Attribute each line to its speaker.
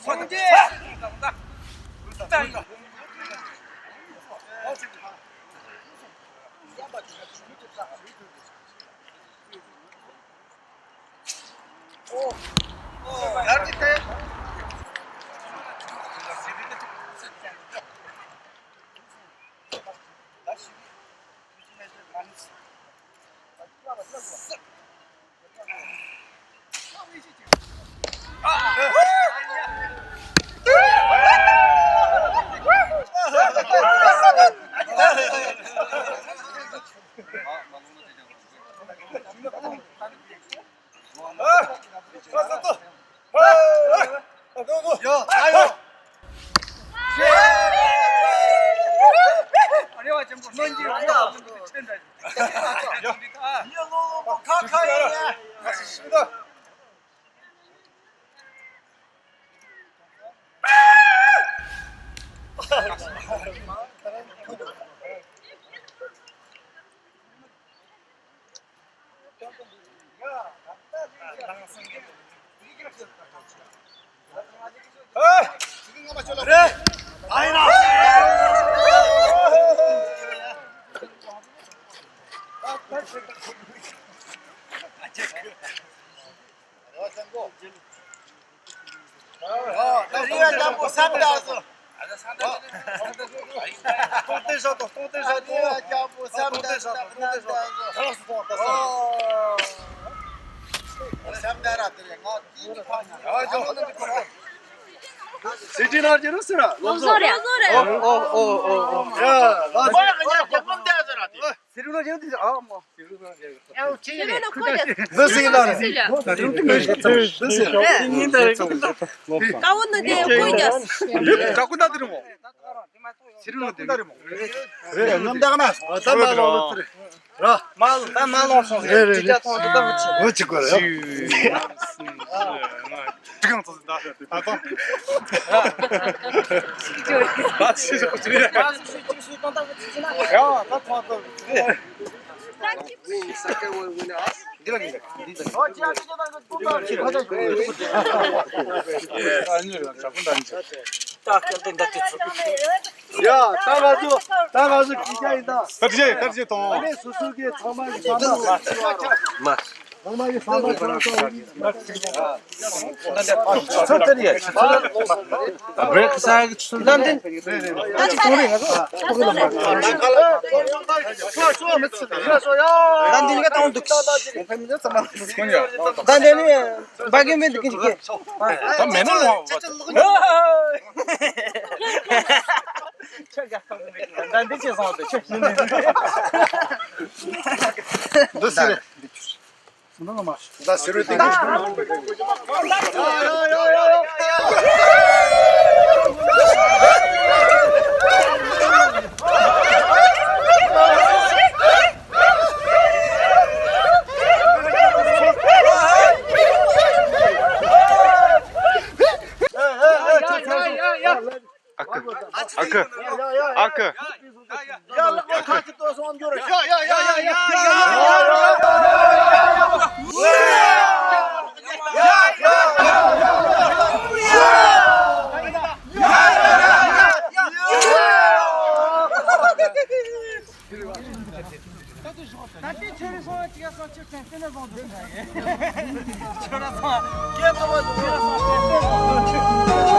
Speaker 1: 성지. 잘 밑에. 그래. 아이나. 우리가 잡고 산다서. 똥 잡고 산다서.
Speaker 2: Sitting on Jerusalem.
Speaker 3: 뭔 소리야?
Speaker 2: 야, 나
Speaker 1: 뭐야 그냥 경범대 하잖아.
Speaker 2: Sitting on Jerusalem. 뭐.
Speaker 3: 지금은 꺼졌어.
Speaker 2: Nasıl gider?
Speaker 3: 까웠는 데 보이졌어.
Speaker 2: 자꾸 나들이 뭐. Sitting on Jerusalem.
Speaker 1: 그래 경범대가나.
Speaker 2: Tam mal olur.
Speaker 1: mal olsun.
Speaker 2: Cicat oldu da bu. Bu çıkıyor ya. Çıkın tozunda. Tamam. Bak siz kutuya. Ya, bak bak. 야, 따가서 기자이다.
Speaker 1: 그렇지 또.
Speaker 2: 아니 수수기에 정말 사나. 정말 사나.
Speaker 1: 설들이야. 브레이크 사기 출단된.
Speaker 4: Dan dini ka untuk. Dan dini bagaimana dikit.
Speaker 1: 난 맨날 와.
Speaker 4: Dan dini sama tu.
Speaker 2: 나 새로 땡기.
Speaker 5: Akı.
Speaker 1: Ya takip olsun onu görür.
Speaker 4: Quem